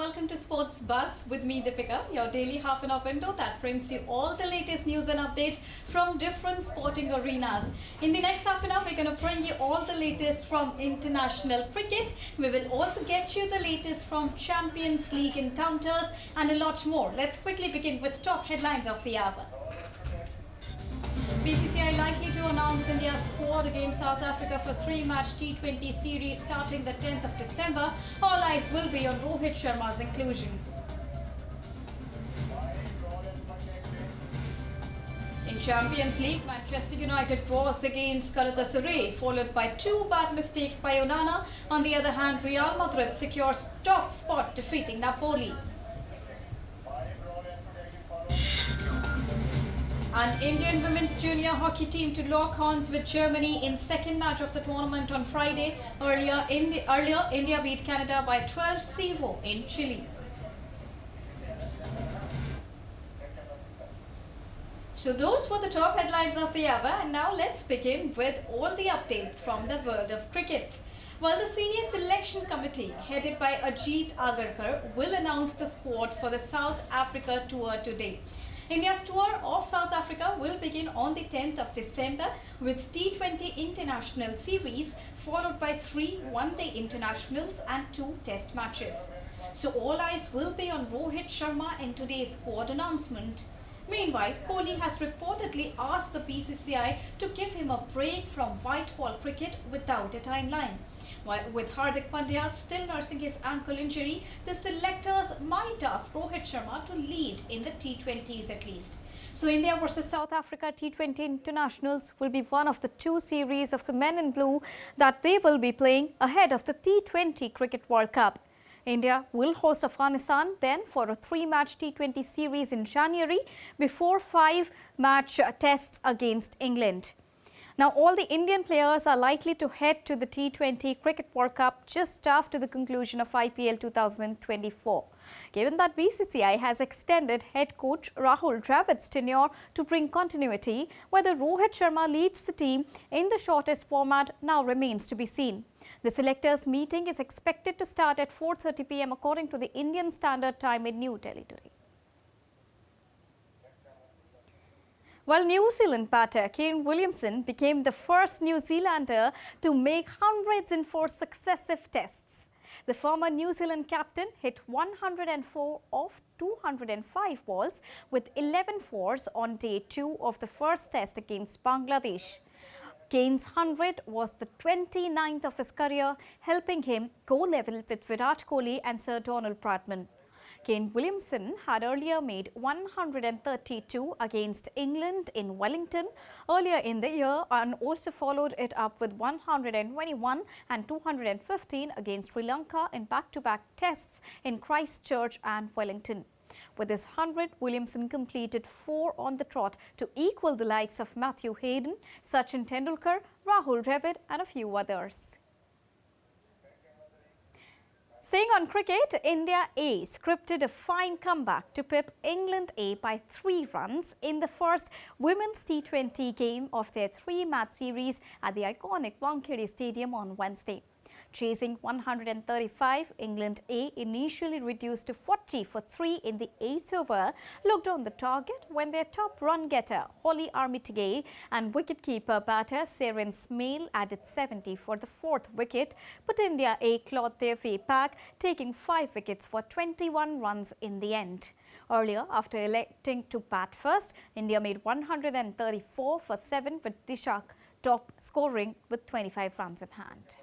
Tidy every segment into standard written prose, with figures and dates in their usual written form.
welcome to Sports Buzz with me, Deepika, your daily half-an-hour window that brings you all the latest news and updates from different sporting arenas. In the next half an hour, we're going to bring you all the latest from international cricket. We will also get you the latest from Champions League encounters and a lot more. Let's quickly begin with top headlines of the hour. BCCI likely to announce India's squad against South Africa for three-match T20 series starting the 10th of December. All eyes will be on Rohit Sharma's inclusion. In Champions League, Manchester United draws against Galatasaray, followed by two bad mistakes by Onana. On the other hand, Real Madrid secures top spot, defeating Napoli. And Indian women's junior hockey team to lock horns with Germany in second match of the tournament on Friday. Earlier, India beat Canada by 12-0 in Chile. So those were the top headlines of the hour, and now let's begin with all the updates from the world of cricket. Well, the senior selection committee headed by Ajit Agarkar will announce the squad for the South Africa tour today. India's tour of South Africa will begin on the 10th of December with T20 International Series followed by 3 one-day internationals and 2 test matches. So all eyes will be on Rohit Sharma in today's squad announcement. Meanwhile, Kohli has reportedly asked the BCCI to give him a break from white ball cricket without a timeline. With Hardik Pandya still nursing his ankle injury, the selectors might ask Rohit Sharma to lead in the T20s at least. So India versus South Africa T20 internationals will be one of the 2 series of the men in blue that they will be playing ahead of the T20 Cricket World Cup. India will host Afghanistan then for a 3-match T20 series in January before 5-match tests against England. Now, all the Indian players are likely to head to the T20 Cricket World Cup just after the conclusion of IPL 2024. Given that BCCI has extended head coach Rahul Dravid's tenure to bring continuity, whether Rohit Sharma leads the team in the shortest format now remains to be seen. The selectors' meeting is expected to start at 4:30 p.m. according to the Indian Standard Time in New Delhi today. Well, New Zealand batter Kane Williamson became the first New Zealander to make hundreds in 4 successive tests. The former New Zealand captain hit 104 of 205 balls with 11 fours on day 2 of the first test against Bangladesh. Kane's 100 was the 29th of his career, helping him go level with Virat Kohli and Sir Donald Bradman. Kane Williamson had earlier made 132 against England in Wellington earlier in the year and also followed it up with 121 and 215 against Sri Lanka in back-to-back tests in Christchurch and Wellington. With his 100, Williamson completed 4 on the trot to equal the likes of Matthew Hayden, Sachin Tendulkar, Rahul Dravid and a few others. Staying on cricket, India A scripted a fine comeback to pip England A by 3 runs in the first Women's T20 game of their 3-match series at the iconic Wankhede Stadium on Wednesday. Chasing 135, England A initially reduced to 40 for 3 in the 8th over, looked on the target when their top run-getter Holly Armitage and wicket-keeper batter Seren Smail added 70 for the 4th wicket, but India A clawed their way back, taking 5 wickets for 21 runs in the end. Earlier, after electing to bat first, India made 134 for 7 with Dishak top scoring with 25 runs in hand.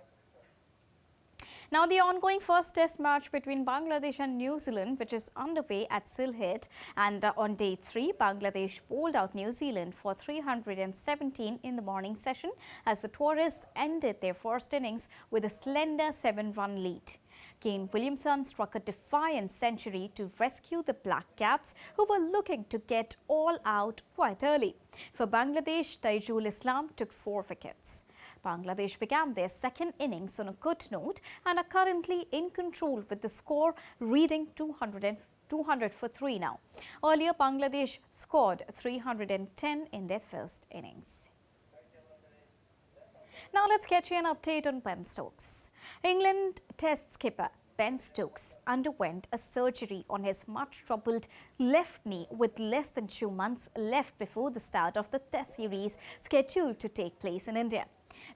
Now, the ongoing first test match between Bangladesh and New Zealand, which is underway at Sylhet, and on day 3, Bangladesh bowled out New Zealand for 317 in the morning session as the tourists ended their first innings with a slender 7-run lead. Kane Williamson struck a defiant century to rescue the Black Caps, who were looking to get all out quite early. For Bangladesh, Taijul Islam took 4 wickets. Bangladesh began their second innings on a good note and are currently in control with the score reading 200 for 3 now. Earlier, Bangladesh scored 310 in their first innings. Now let's get you an update on Ben Stokes. England Test skipper Ben Stokes underwent a surgery on his much-troubled left knee with less than 2 months left before the start of the Test series scheduled to take place in India.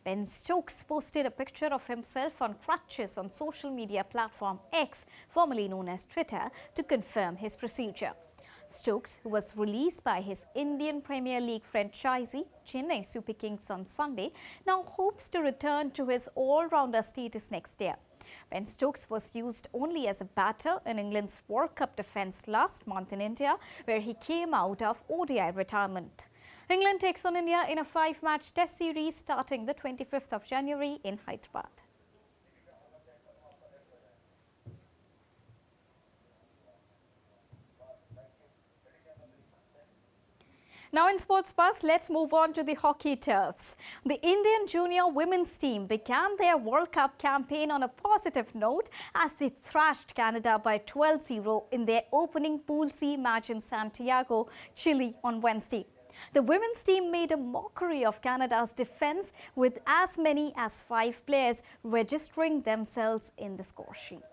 Ben Stokes posted a picture of himself on crutches on social media platform X, formerly known as Twitter, to confirm his procedure. Stokes, who was released by his Indian Premier League franchisee Chennai Super Kings on Sunday, now hopes to return to his all-rounder status next year. Ben Stokes was used only as a batter in England's World Cup defence last month in India, where he came out of ODI retirement. England takes on India in a 5-match Test series starting the 25th of January in Hyderabad. Now in Sports Buzz, let's move on to the hockey turfs. The Indian junior women's team began their World Cup campaign on a positive note as they thrashed Canada by 12-0 in their opening Pool C match in Santiago, Chile on Wednesday. The women's team made a mockery of Canada's defence with as many as 5 players registering themselves in the score sheet.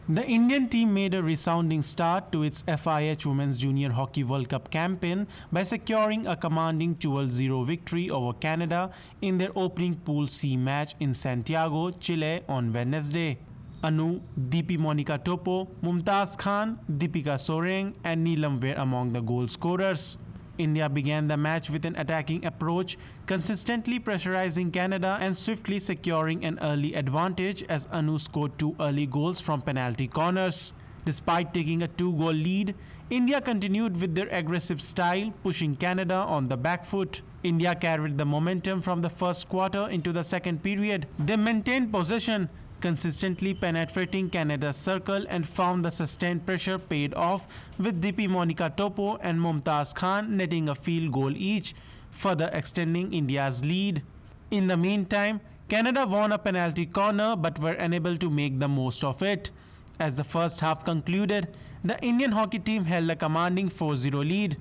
The Indian team made a resounding start to its FIH Women's Junior Hockey World Cup campaign by securing a commanding 12-0 victory over Canada in their opening Pool C match in Santiago, Chile on Wednesday. Anu, Deepi Monica Topo, Mumtaz Khan, Deepika Soreng and Neelam were among the goal scorers. India began the match with an attacking approach, consistently pressurizing Canada and swiftly securing an early advantage as Anu scored 2 early goals from penalty corners. Despite taking a 2-goal lead, India continued with their aggressive style, pushing Canada on the back foot. India carried the momentum from the first quarter into the second period. They maintained possession, consistently penetrating Canada's circle and found the sustained pressure paid off with Deepi Monica Topo and Mumtaz Khan netting a field goal each, further extending India's lead. In the meantime, Canada won a penalty corner but were unable to make the most of it. As the first half concluded, the Indian hockey team held a commanding 4-0 lead.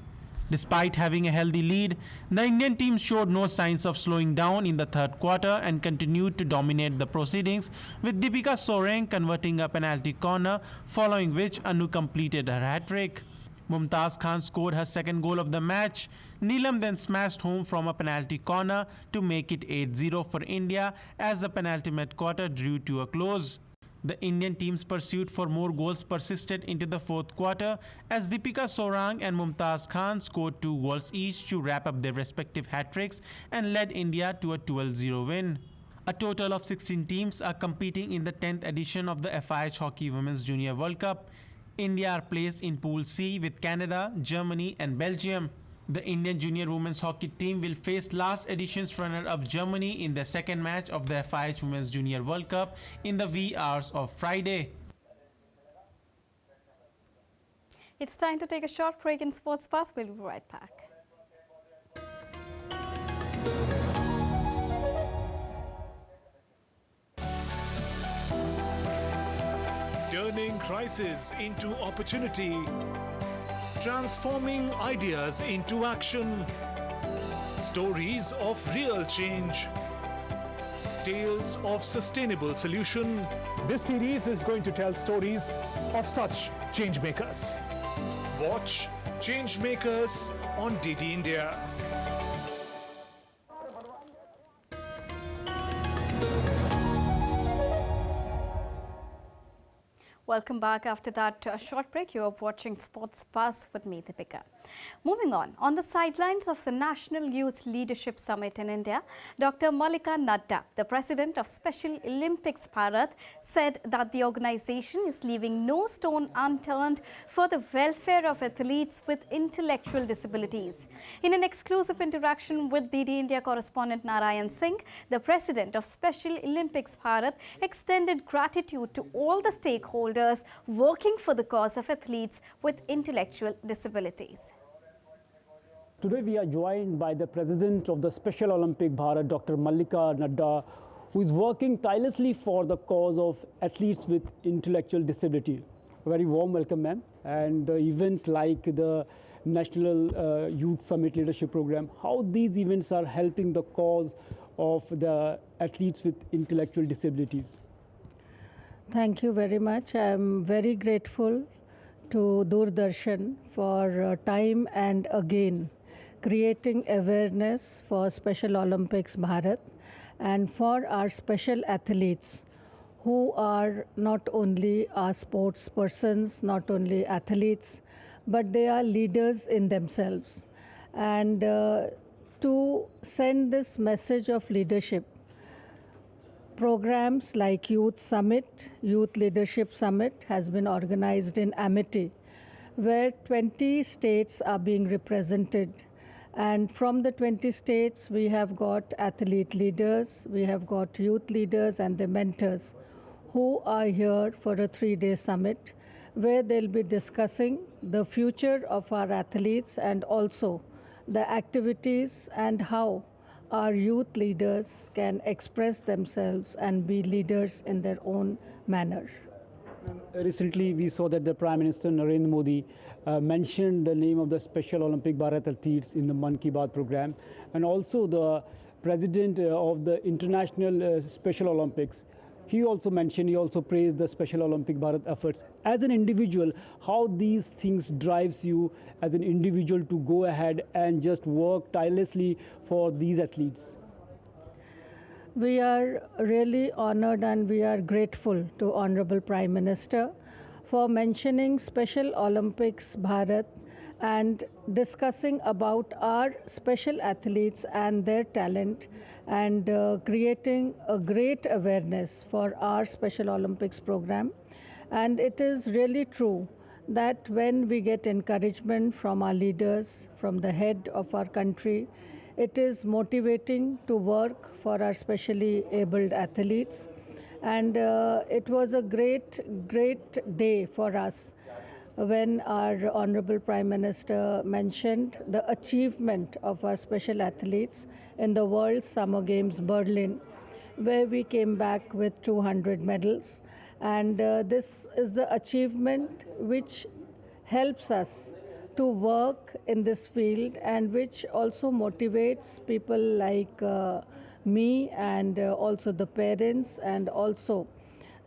Despite having a healthy lead, the Indian team showed no signs of slowing down in the third quarter and continued to dominate the proceedings, with Deepika Soreng converting a penalty corner, following which Anu completed her hat-trick. Mumtaz Khan scored her second goal of the match. Neelam then smashed home from a penalty corner to make it 8-0 for India as the penultimate quarter drew to a close. The Indian team's pursuit for more goals persisted into the fourth quarter as Deepika Soreng and Mumtaz Khan scored 2 goals each to wrap up their respective hat-tricks and led India to a 12-0 win. A total of 16 teams are competing in the 10th edition of the FIH Hockey Women's Junior World Cup. India are placed in Pool C with Canada, Germany and Belgium. The Indian junior women's hockey team will face last edition's runner-up Germany in their second match of the FIH Women's Junior World Cup in the wee hours of Friday. It's time to take a short break in Sports Buzz. We'll be right back. Turning crisis into opportunity. Transforming ideas into action. Stories of real change. Tales of sustainable solution. This series is going to tell stories of such change makers. Watch Change Makers on DD India. Welcome back after that short break. You are watching Sports Buzz with me, Deepika. Moving on the sidelines of the National Youth Leadership Summit in India, Dr. Mallika Nadda, the president of Special Olympics Bharat, said that the organization is leaving no stone unturned for the welfare of athletes with intellectual disabilities. In an exclusive interaction with DD India correspondent Narayan Singh, the president of Special Olympics Bharat extended gratitude to all the stakeholders working for the cause of athletes with intellectual disabilities. Today we are joined by the president of the Special Olympic Bharat, Dr. Mallika Nadda, who is working tirelessly for the cause of athletes with intellectual disability. A very warm welcome, ma'am. And the event like the National Youth Summit Leadership Program, how these events are helping the cause of the athletes with intellectual disabilities? Thank you very much. I'm very grateful to Doordarshan for time and again creating awareness for Special Olympics Bharat and for our special athletes who are not only our sports persons, not only athletes, but they are leaders in themselves. And to send this message of leadership, programs like Youth Summit, Youth Leadership Summit has been organized in Amity, where 20 states are being represented. And from the 20 states, we have got athlete leaders, we have got youth leaders and their mentors who are here for a 3-day summit where they'll be discussing the future of our athletes and also the activities and how our youth leaders can express themselves and be leaders in their own manner. Recently, we saw that the Prime Minister Narendra Modi mentioned the name of the Special Olympic Bharat athletes in the Man Ki Baat program, and also the president of the International Special Olympics. He also mentioned, he also praised the Special Olympic Bharat efforts. As an individual, how these things drives you as an individual to go ahead and just work tirelessly for these athletes? We are really honored and we are grateful to Honorable Prime Minister for mentioning Special Olympics Bharat and discussing about our special athletes and their talent and creating a great awareness for our Special Olympics program. And it is really true that when we get encouragement from our leaders, from the head of our country, it is motivating to work for our specially abled athletes. And it was a great day for us when our Honorable Prime Minister mentioned the achievement of our special athletes in the World Summer Games Berlin, where we came back with 200 medals. And this is the achievement which helps us to work in this field and which also motivates people like me and also the parents and also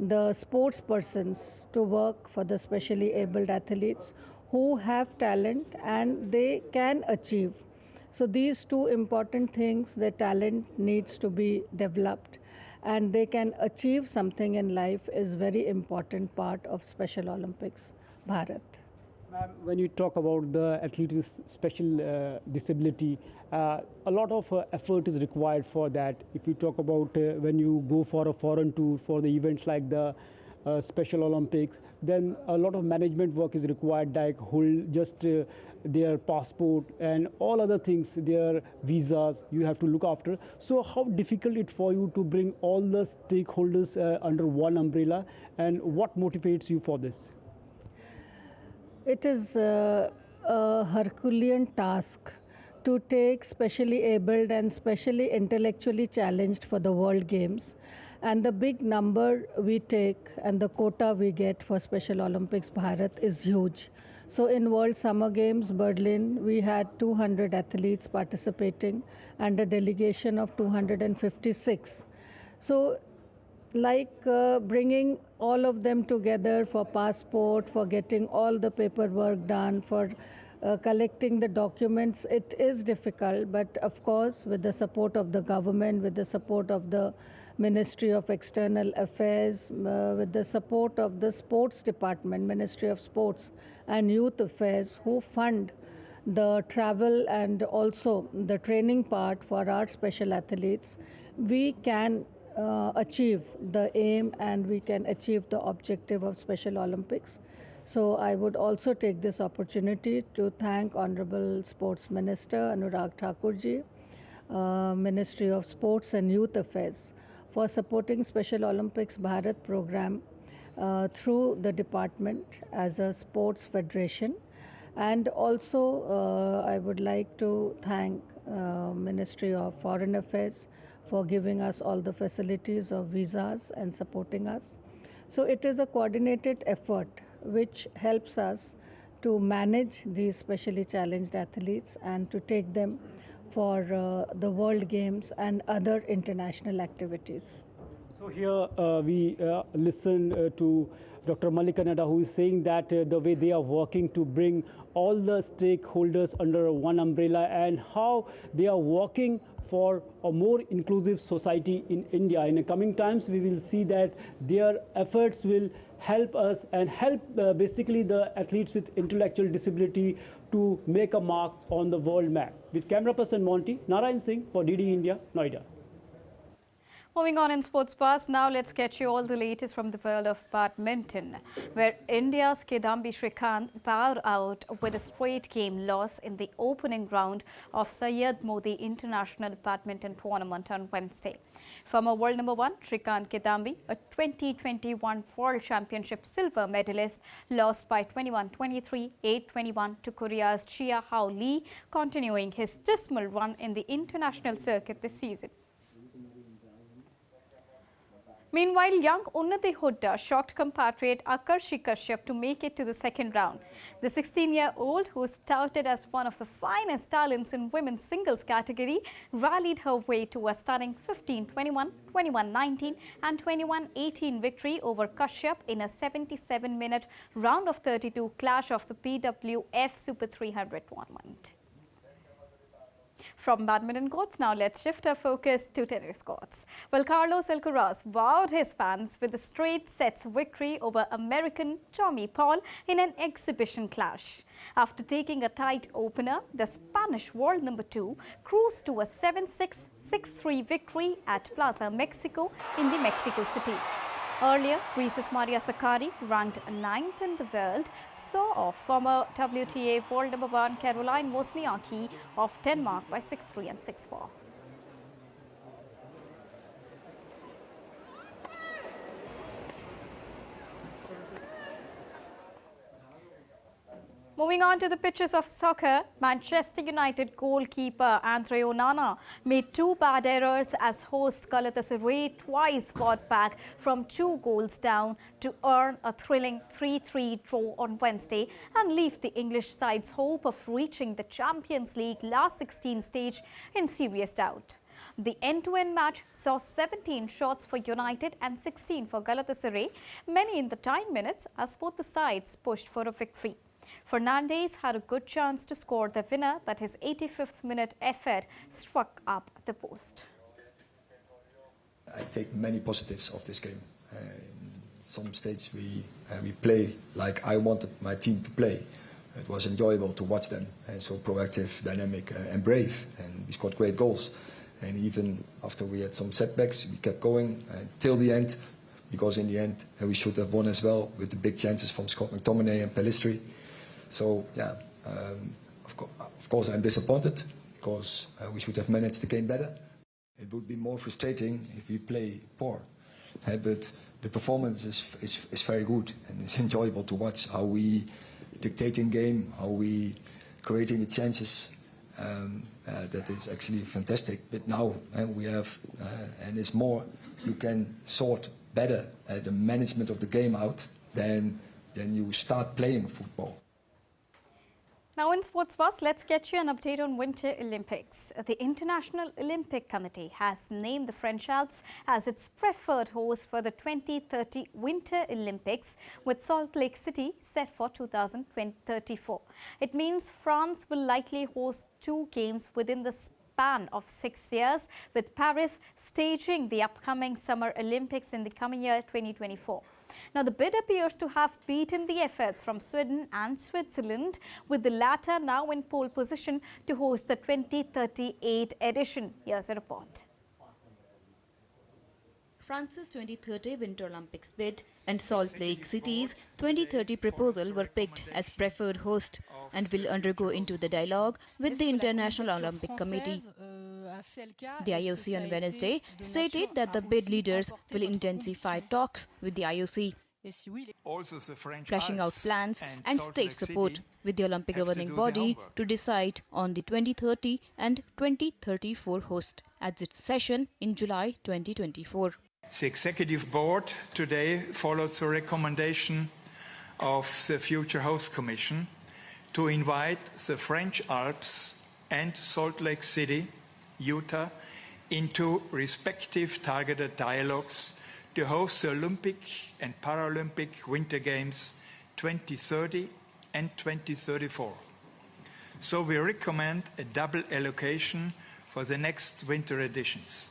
the sports persons to work for the specially abled athletes who have talent and they can achieve. So these two important things, their talent needs to be developed and they can achieve something in life is very important part of Special Olympics Bharat. Ma'am, when you talk about the athlete with special disability, a lot of effort is required for that. If you talk about when you go for a foreign tour for the events like the Special Olympics, then a lot of management work is required, like hold just their passport and all other things, their visas, you have to look after. So how difficult it for you to bring all the stakeholders under one umbrella, and what motivates you for this? It is a Herculean task to take specially abled and specially intellectually challenged for the World Games. And the big number we take and the quota we get for Special Olympics Bharat is huge. So in World Summer Games Berlin, we had 200 athletes participating and a delegation of 256. So like bringing all of them together for passport, for getting all the paperwork done, for collecting the documents, it is difficult. But of course, with the support of the government, with the support of the Ministry of External Affairs, with the support of the Sports Department, Ministry of Sports and Youth Affairs, who fund the travel and also the training part for our special athletes, we can achieve the aim and we can achieve the objective of Special Olympics. So I would also take this opportunity to thank Honorable Sports Minister Anurag Thakurji, Ministry of Sports and Youth Affairs for supporting Special Olympics Bharat program through the department as a sports federation. And also I would like to thank Ministry of Foreign Affairs for giving us all the facilities of visas and supporting us. So it is a coordinated effort which helps us to manage these specially challenged athletes and to take them for the World Games and other international activities. So here we listen to Dr. Mallika Nadda, who is saying that the way they are working to bring all the stakeholders under one umbrella and how they are working for a more inclusive society in India. In the coming times, we will see that their efforts will help us and help basically the athletes with intellectual disability to make a mark on the world map. With camera person Monty, Narayan Singh for DD India, Noida. Moving on in sports buzz, now let's get you all the latest from the world of badminton, where India's Kidambi Srikanth bowed out with a straight game loss in the opening round of Syed Modi International Badminton Tournament on Wednesday. Former world number 1 Srikanth Kidambi, a 2021 World Championship silver medalist, lost by 21-23, 8-21 to Korea's Chia Hao Lee, continuing his dismal run in the international circuit this season. Meanwhile, young Unnati Hooda shocked compatriot Akarshi Kashyap to make it to the second round. The 16-year-old, who is touted as one of the finest talents in women's singles category, rallied her way to a stunning 15-21, 21-19 and 21-18 victory over Kashyap in a 77-minute round of 32 clash of the BWF Super 300 tournament. From badminton courts, now let's shift our focus to tennis courts. Well, Carlos Alcaraz wowed his fans with a straight sets victory over American Tommy Paul in an exhibition clash. After taking a tight opener, the Spanish world number 2 cruised to a 7-6, 6-3 victory at Plaza Mexico in the Mexico City. Earlier, Greece's Maria Sakkari, ranked 9th in the world, saw off former WTA world number 1 Caroline Wozniacki of Denmark by 6-3 and 6-4. Moving on to the pitches of soccer, Manchester United goalkeeper Andre Onana made 2 bad errors as host Galatasaray twice fought back from 2 goals down to earn a thrilling 3-3 draw on Wednesday and leave the English side's hope of reaching the Champions League last 16 stage in serious doubt. The end-to-end match saw 17 shots for United and 16 for Galatasaray, many in the time minutes as both the sides pushed for a victory. Fernandes had a good chance to score the winner, but his 85th minute effort struck up the post. I take many positives of this game. In some stages we play like I wanted my team to play. It was enjoyable to watch them, and so proactive, dynamic and brave, and we scored great goals. And even after we had some setbacks, we kept going till the end, because in the end we should have won as well, with the big chances from Scott McTominay and Pellistri. So yeah, of course I'm disappointed, because we should have managed the game better. It would be more frustrating if we play poor, but the performance is very good, and it's enjoyable to watch how we dictating game, how we creating the chances. That is actually fantastic. But now we have, and it's more, you can sort better the management of the game out than you start playing football. Now in Sports Buzz, let's get you an update on Winter Olympics. The International Olympic Committee has named the French Alps as its preferred host for the 2030 Winter Olympics, with Salt Lake City set for 2034. It means France will likely host 2 games within the span of 6 years, with Paris staging the upcoming Summer Olympics in the coming year 2024. Now, the bid appears to have beaten the efforts from Sweden and Switzerland, with the latter now in pole position to host the 2038 edition. Here's a report. France's 2030 Winter Olympics bid and Salt Lake City's 2030 proposal were picked as preferred host and will undergo into the dialogue with the International Olympic Committee. The IOC on Wednesday stated that the bid leaders will intensify talks with the IOC, fleshing out plans and state support with the Olympic governing body to decide on the 2030 and 2034 host at its session in July 2024. The Executive Board today followed the recommendation of the Future Host Commission to invite the French Alps and Salt Lake City, Utah, into respective targeted dialogues to host the Olympic and Paralympic Winter Games 2030 and 2034. So we recommend a double allocation for the next winter editions.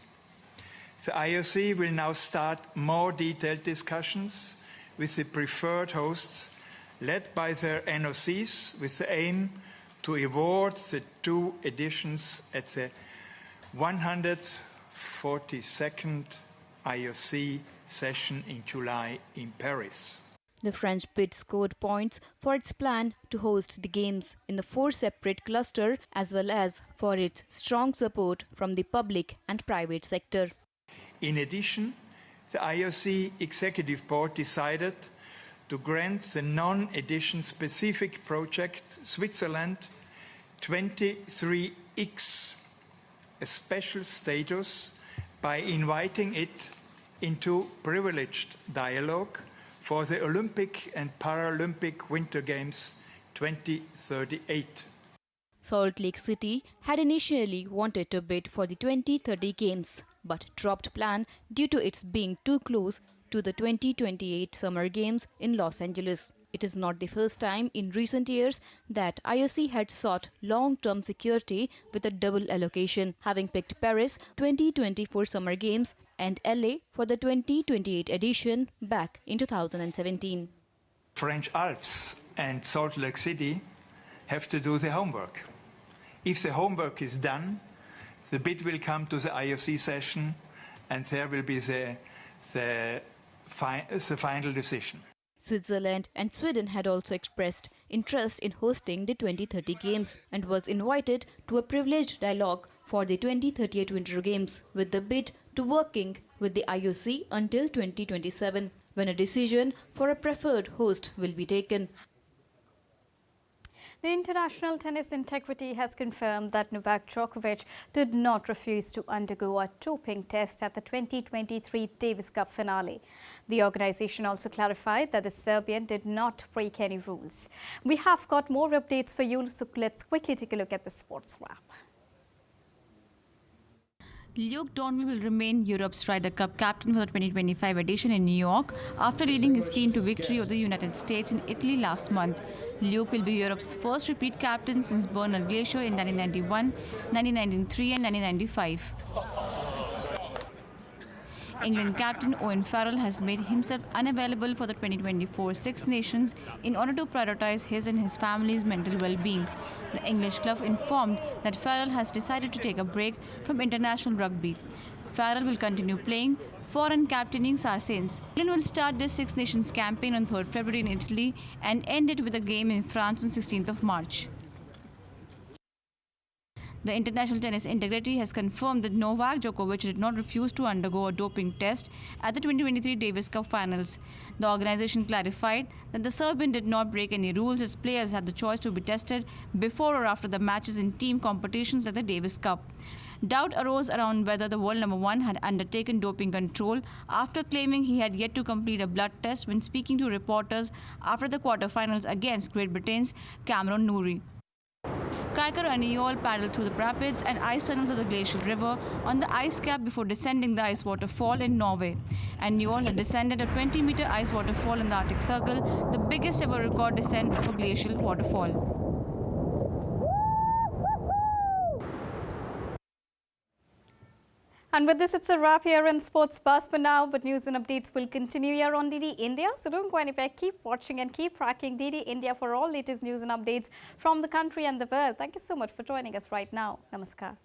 The IOC will now start more detailed discussions with the preferred hosts, led by their NOCs, with the aim to award the 2 editions at the 142nd IOC session in July in Paris. The French bid scored points for its plan to host the Games in the 4 separate clusters, as well as for its strong support from the public and private sector. In addition, the IOC Executive Board decided to grant the non-edition specific project Switzerland 23X a special status by inviting it into privileged dialogue for the Olympic and Paralympic Winter Games 2038. Salt Lake City had initially wanted to bid for the 2030 Games, but dropped plan due to its being too close to the 2028 Summer Games in Los Angeles. It is not the first time in recent years that IOC had sought long-term security with a double allocation, having picked Paris 2024 Summer Games and LA for the 2028 edition back in 2017. French Alps and Salt Lake City have to do the homework. If the homework is done, the bid will come to the IOC session and there will be the final decision. Switzerland and Sweden had also expressed interest in hosting the 2030 Games and was invited to a privileged dialogue for the 2038 Winter Games, with the bid to working with the IOC until 2027, when a decision for a preferred host will be taken. The International Tennis Integrity has confirmed that Novak Djokovic did not refuse to undergo a doping test at the 2023 Davis Cup finale. The organization also clarified that the Serbian did not break any rules. We have got more updates for you, so let's quickly take a look at the sports wrap. Luke Donald will remain Europe's Ryder Cup captain for the 2025 edition in New York after leading his team to victory over the United States in Italy last month. Luke will be Europe's first repeat captain since Bernard Glacier in 1991, 1993 and 1995. England captain Owen Farrell has made himself unavailable for the 2024 Six Nations in order to prioritize his and his family's mental well-being. The English club informed that Farrell has decided to take a break from international rugby. Farrell will continue playing for and captaining Saracens. England will start this Six Nations campaign on 3rd February in Italy and end it with a game in France on 16th of March. The International Tennis Integrity has confirmed that Novak Djokovic did not refuse to undergo a doping test at the 2023 Davis Cup finals. The organization clarified that the Serbian did not break any rules as players had the choice to be tested before or after the matches in team competitions at the Davis Cup. Doubt arose around whether the world number 1 had undertaken doping control after claiming he had yet to complete a blood test when speaking to reporters after the quarterfinals against Great Britain's Cameron Norrie. Kaikar and Eol paddled through the rapids and ice tunnels of the glacial river on the ice cap before descending the ice waterfall in Norway. And Eol had descended a 20-meter ice waterfall in the Arctic Circle, the biggest ever record descent of a glacial waterfall. And with this, it's a wrap here in Sports Buzz for now, but news and updates will continue here on DD India. So don't go anywhere. Keep watching and keep tracking DD India for all latest news and updates from the country and the world. Thank you so much for joining us right now. Namaskar.